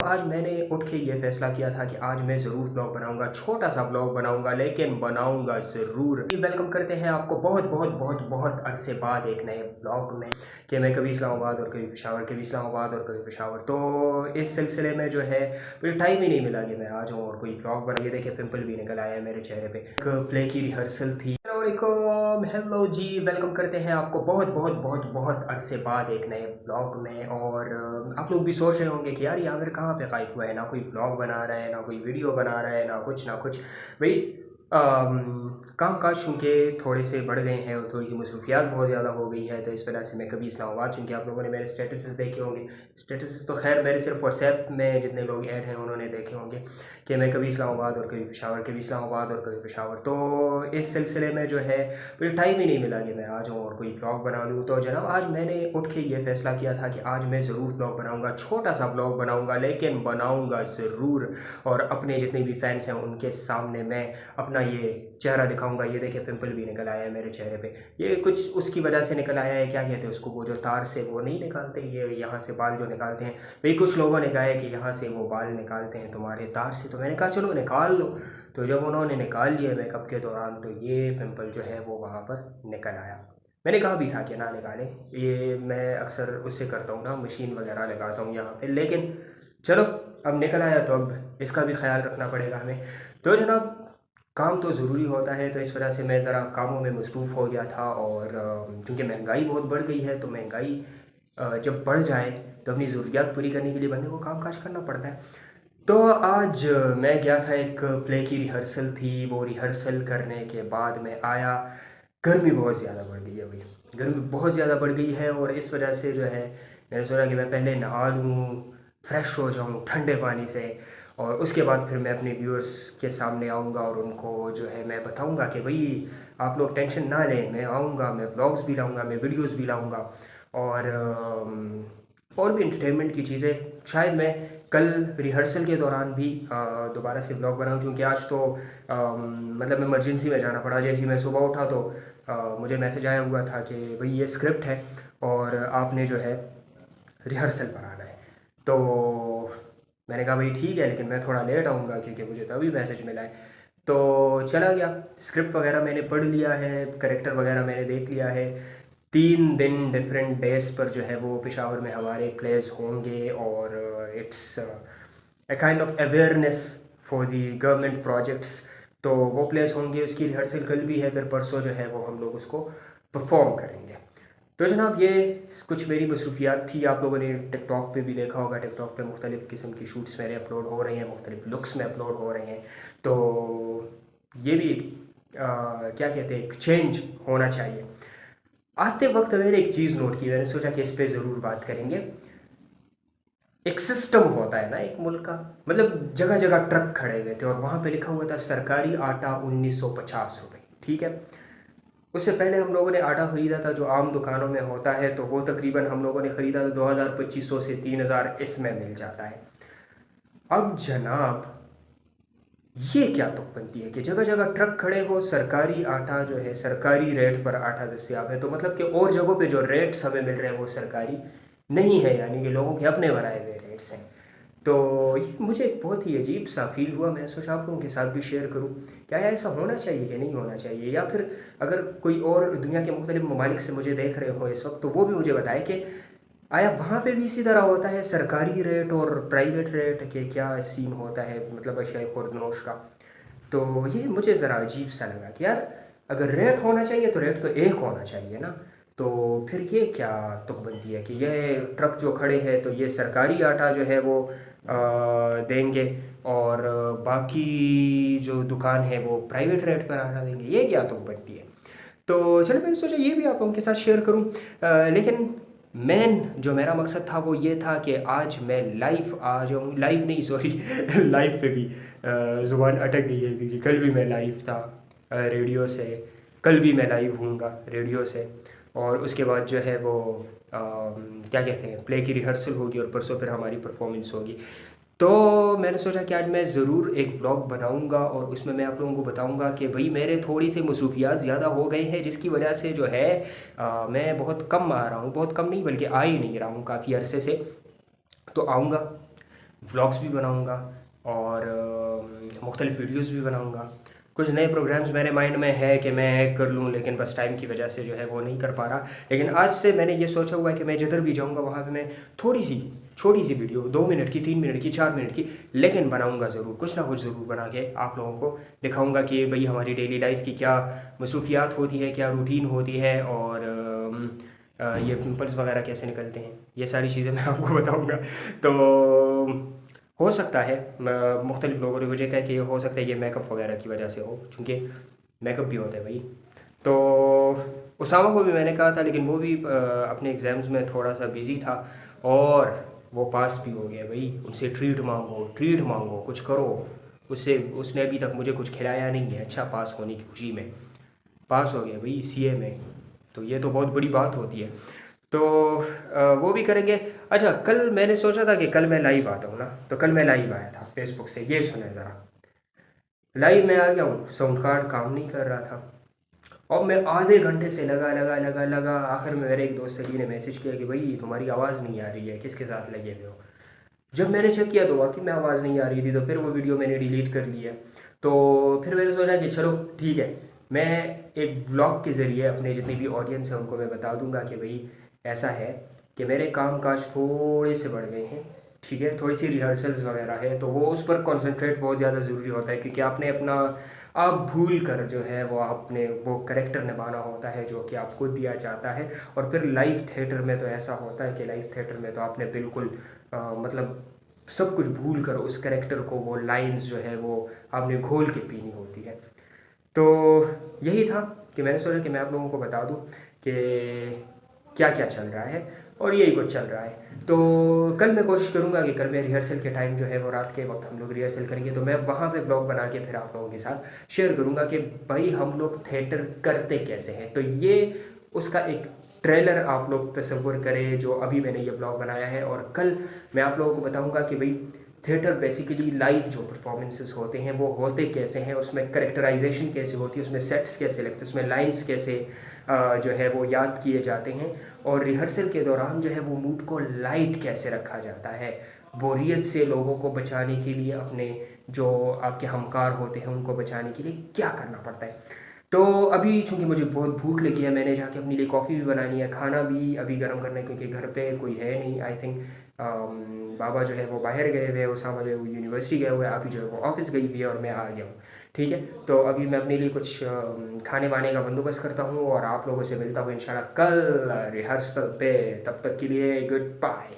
आज मैंने उठ के ये फैसला किया था कि आज मैं ज़रूर ब्लॉग बनाऊंगा, छोटा सा ब्लॉग बनाऊंगा लेकिन बनाऊंगा ज़रूर। वेलकम करते हैं आपको बहुत बहुत बहुत बहुत अरसे बाद एक नए ब्लॉग में कि मैं कभी इस्लामाबाद और कभी पेशावर, कभी इस्लामाबाद और कभी पेशावर। तो इस सिलसिले में जो है मुझे टाइम ही नहीं मिला कि मैं आ जाऊँ और कोई ब्लॉग बना। ये देखिए पिंपल भी निकल आया है मेरे चेहरे पे। एक प्ले की रिहर्सल थी। हेलो जी, वेलकम करते हैं आपको बहुत बहुत बहुत बहुत अरसे बाद एक नए ब्लॉग में। और आप लोग भी सोच रहे होंगे कि यार ये आमिर कहाँ पे गायब हुआ है, ना कोई ब्लॉग बना रहा है, ना कोई वीडियो बना रहा है, ना कुछ भाई। काम काज चूँकि थोड़े से बढ़ गए हैं और थोड़ी सी मसरूफियात बहुत ज़्यादा हो गई है, तो इस वजह से मैं कभी इस्लामाबाद, चूँकि आप लोगों ने मेरे स्टेटसेस देखे होंगे। स्टेटस तो खैर मेरे सिर्फ व्हाट्सएप में जितने लोग ऐड हैं उन्होंने देखे होंगे कि मैं कभी इस्लामाबाद और कभी पेशावर, कभी इस्लामाबाद और कभी पेशावर। तो इस सिलसिले में जो है मुझे टाइम ही नहीं मिला कि मैं आ जाऊँ और कोई ब्लॉग बना लूँ। तो जनाब आज मैंने उठ के ये फैसला किया था कि आज मैं ज़रूर ब्लॉग बनाऊँगा, छोटा सा ब्लॉग बनाऊँगा लेकिन बनाऊँगा ज़रूर। और अपने जितने भी फैंस हैं उनके सामने मैं अपना ये चेहरा दिखाऊंगा। ये देखिए पिंपल भी निकल आया है मेरे चेहरे पे। ये कुछ उसकी वजह से निकल आया है, क्या कहते हैं उसको, वो जो तार से वो नहीं निकालते, ये यहाँ से बाल जो निकालते हैं भाई। कुछ लोगों ने कहा है कि यहाँ से वो बाल निकालते हैं तुम्हारे तार से, तो मैंने कहा चलो निकाल लो। तो जब उन्होंने निकाल लिया मेकअप के दौरान तो ये पिंपल जो है वो वहाँ पर निकल आया। मैंने कहा भी था कि ना निकालें, ये मैं अक्सर उससे करता हूँ ना, मशीन वगैरह लगाता हूँ यहाँ पे, लेकिन चलो अब निकल आया तो अब इसका भी ख्याल रखना पड़ेगा हमें। तो जनाब काम तो ज़रूरी होता है, तो इस वजह से मैं ज़रा कामों में मसरूफ़ हो गया था। और चूँकि महंगाई बहुत बढ़ गई है, तो महंगाई जब बढ़ जाए तो अपनी ज़रूरियात पूरी करने के लिए बंदे को काम काज करना पड़ता है। तो आज मैं गया था, एक प्ले की रिहर्सल थी। वो रिहर्सल करने के बाद मैं आया, गर्मी बहुत ज़्यादा बढ़ गई है भैया, गर्मी बहुत ज़्यादा बढ़ गई है। और इस वजह से जो है मैंने सोचा कि मैं पहले नहा लूँ, फ्रेश हो जाऊँ ठंडे पानी से, और उसके बाद फिर मैं अपने व्यूअर्स के सामने आऊँगा और उनको जो है मैं बताऊँगा कि भाई आप लोग टेंशन ना लें, मैं आऊँगा, मैं व्लॉग्स भी लाऊँगा, मैं वीडियोस भी लाऊँगा। और और भी इंटरटेनमेंट की चीज़ें शायद मैं कल रिहर्सल के दौरान भी दोबारा से ब्लॉग बनाऊँ, क्योंकि आज तो मतलब इमरजेंसी में जाना पड़ा। जैसे ही मैं सुबह उठा तो मुझे मैसेज आया हुआ था कि भाई ये स्क्रिप्ट है और आपने जो है रिहर्सल पर आना है। तो मैंने कहा भाई ठीक है, लेकिन मैं थोड़ा लेट आऊँगा क्योंकि मुझे तभी मैसेज मिला है। तो चला गया, स्क्रिप्ट वगैरह मैंने पढ़ लिया है, करेक्टर वगैरह मैंने देख लिया है। 3 दिन डिफरेंट डेज पर जो है वो पेशावर में हमारे प्लेस होंगे। और it's a kind of awareness for the government projects. तो वो प्लेस होंगे, उसकी रिहर्सल कल भी है, फिर परसों जो है वो हम लोग उसको परफॉर्म करेंगे। तो जनाब ये कुछ मेरी मसरूफियात थी। आप लोगों ने टिकटॉक पे भी देखा होगा, टिकटॉक पे मुख्तलिफ़ किस्म की शूट्स मेरे अपलोड हो रहे हैं, मुख्तलिफ़ लुक्स में अपलोड हो रहे हैं। तो ये भी क्या कहते हैं, एक चेंज होना चाहिए। आते वक्त मैंने एक चीज़ नोट की, मैंने सोचा कि इस पर ज़रूर बात करेंगे। एक सिस्टम होता है ना एक मुल्क का, मतलब जगह जगह ट्रक खड़े हुए थे और वहाँ पे लिखा हुआ था सरकारी आटा 1950 रुपये, ठीक है। उससे पहले हम लोगों ने आटा ख़रीदा था जो आम दुकानों में होता है, तो वो तकरीबन हम लोगों ने ख़रीदा था 2200 से 3000 इसमें मिल जाता है। अब जनाब ये क्या तुक बनती है कि जगह जगह ट्रक खड़े हो, सरकारी आटा जो है सरकारी रेट पर आटा दस्तियाब है, तो मतलब कि और जगहों पे जो रेट्स हमें मिल रहे हैं वो सरकारी नहीं है, यानी कि लोगों के अपने बनाए हुए रेट्स हैं। तो ये मुझे एक बहुत ही अजीब सा फील हुआ। मैं सोचा आप लोगों के साथ भी शेयर करूं, क्या ऐसा होना चाहिए कि नहीं होना चाहिए, या फिर अगर कोई और दुनिया के मुख्तलिफ ममालिक से मुझे देख रहे हो इस वक्त तो वो भी मुझे बताए कि आया वहाँ पे भी इसी तरह होता है, सरकारी रेट और प्राइवेट रेट के क्या सीन होता है, मतलब अशिया खुर्दनोश का। तो ये मुझे ज़रा अजीब सा लगा कि यार अगर रेट होना चाहिए तो रेट तो एक होना चाहिए ना। तो फिर ये क्या तुक बनती है कि यह ट्रक जो खड़े हैं तो ये सरकारी आटा जो है वो देंगे, और बाकी जो दुकान है वो प्राइवेट रेट पर आटा देंगे, ये क्या तुक बनती है। तो चलो मैंने सोचा ये भी आप लोगों के साथ शेयर करूं। लेकिन मेन जो मेरा मकसद था वो ये था कि आज मैं लाइव आ जाऊँ, लाइव नहीं सॉरी लाइव पे भी ज़ुबान अटक गई है क्योंकि कल भी मैं लाइव था रेडियो से, कल भी मैं लाइव हूँगा रेडियो से। और उसके बाद जो है वो क्या कहते हैं प्ले की रिहर्सल होगी और परसों फिर हमारी परफॉर्मेंस होगी। तो मैंने सोचा कि आज मैं ज़रूर एक ब्लॉग बनाऊंगा और उसमें मैं आप लोगों को बताऊंगा कि भाई मेरे थोड़ी सी मसरूफियात ज़्यादा हो गए हैं, जिसकी वजह से जो है मैं बहुत कम आ रहा हूँ, बहुत कम नहीं बल्कि आ ही नहीं रहा हूँ काफ़ी अरसे से। तो आऊँगा, व्लॉग्स भी बनाऊंगा और मुख्तलिफ वीडियोस भी बनाऊंगा। कुछ नए प्रोग्राम्स मेरे माइंड में है कि मैं कर लूँ, लेकिन बस टाइम की वजह से जो है वो नहीं कर पा रहा। लेकिन आज से मैंने ये सोचा हुआ है कि मैं जिधर भी जाऊँगा वहाँ पे मैं थोड़ी सी छोटी सी वीडियो 2 मिनट की, 3 मिनट की, 4 मिनट की, लेकिन बनाऊँगा ज़रूर, कुछ ना कुछ ज़रूर बना के आप लोगों को दिखाऊँगा कि भाई हमारी डेली लाइफ की क्या मसरूफियात होती है, क्या रूटीन होती है, और ये पिंपल्स वगैरह कैसे निकलते हैं, ये सारी चीज़ें मैं आपको बताऊँगा। तो हो सकता है मुख्तलिफ लोगों ने मुझे कहा कि हो सकता है ये मेकअप वगैरह की वजह से हो, चूँकि मेकअप भी होता है भाई। तो उसामा को भी मैंने कहा था, लेकिन वो भी अपने एग्ज़ाम्स में थोड़ा सा बिज़ी था, और वो पास भी हो गया भाई। उनसे ट्रीट मांगो, ट्रीट मांगो, कुछ करो उससे। उसने अभी तक मुझे कुछ खिलाया नहीं है। अच्छा, पास होने की खुशी में पास हो गया भाई सीए में, तो ये तो बहुत बड़ी बात होती है। तो वो भी करेंगे। अच्छा, कल मैंने सोचा था कि कल मैं लाइव आता हूँ ना, तो कल मैं लाइव आया था फेसबुक से। ये सुने ज़रा, लाइव में आ गया हूँ, साउंड कार्ड काम नहीं कर रहा था, और मैं आधे घंटे से लगा लगा लगा लगा। आखिर में मेरे एक दोस्त अली ने मैसेज किया कि भाई तुम्हारी आवाज़ नहीं आ रही है, किसके साथ लगे हुए हो। जब मैंने चेक किया तो वाकई में आवाज़ नहीं आ रही थी, तो फिर वो वीडियो मैंने डिलीट कर लिया। तो फिर मैंने सोचा कि चलो ठीक है, मैं एक व्लॉग के ज़रिए अपने जितनी भी ऑडियंस है उनको मैं बता दूंगा कि भाई ऐसा है कि मेरे काम काज थोड़े से बढ़ गए हैं, ठीक है, थोड़ी सी रिहर्सल्स वगैरह है, तो वो उस पर कंसंट्रेट बहुत ज़्यादा ज़रूरी होता है, क्योंकि आपने अपना आप भूल कर जो है वो आपने वो करेक्टर निभाना होता है जो कि आपको दिया जाता है। और फिर लाइव थिएटर में तो ऐसा होता है कि लाइव थिएटर में तो आपने बिल्कुल मतलब सब कुछ भूल कर उस करेक्टर को, वो लाइंस जो है वो आपने घोल के पीनी होती है। तो यही था कि मैंने सोचा कि मैं आप लोगों को बता दूं कि क्या क्या चल रहा है, और यही कुछ चल रहा है। तो कल मैं कोशिश करूंगा कि कल मैं रिहर्सल के टाइम जो है वो रात के वक्त हम लोग रिहर्सल करेंगे, तो मैं वहाँ पे ब्लॉग बना के फिर आप लोगों के साथ शेयर करूंगा कि भाई हम लोग थिएटर करते कैसे हैं। तो ये उसका एक ट्रेलर आप लोग तस्वुर करें जो अभी मैंने ये ब्लॉग बनाया है, और कल मैं आप लोगों को बताऊंगा कि भाई थिएटर बेसिकली लाइव जो परफॉर्मेंसेस होते हैं वो होते कैसे हैं, उसमें करेक्टराइजेशन कैसे होती है, उसमें सेट्स कैसे लगते हैं, उसमें लाइंस कैसे जो है वो याद किए जाते हैं, और रिहर्सल के दौरान जो है वो मूड को लाइट कैसे रखा जाता है, बोरियत से लोगों को बचाने के लिए, अपने जो आपके हमकार होते हैं उनको बचाने के लिए क्या करना पड़ता है। तो अभी चूंकि मुझे बहुत भूख लगी है, मैंने जाके अपने लिए कॉफ़ी भी बनानी है, खाना भी अभी गर्म करना है, क्योंकि घर पे कोई है नहीं। आई थिंक बाबा जो है वो बाहर गए हुए हैं, उसामा जो है वो यूनिवर्सिटी गए हुए हैं, अभी जो है वो ऑफिस गई हुई है, और मैं आ गया हूँ। ठीक है, तो अभी मैं अपने लिए कुछ खाने वाने का बंदोबस्त करता हूँ, और आप लोगों से मिलता हूँ इंशाल्लाह कल रिहर्सल पे। तब तक के लिए गुड बाय।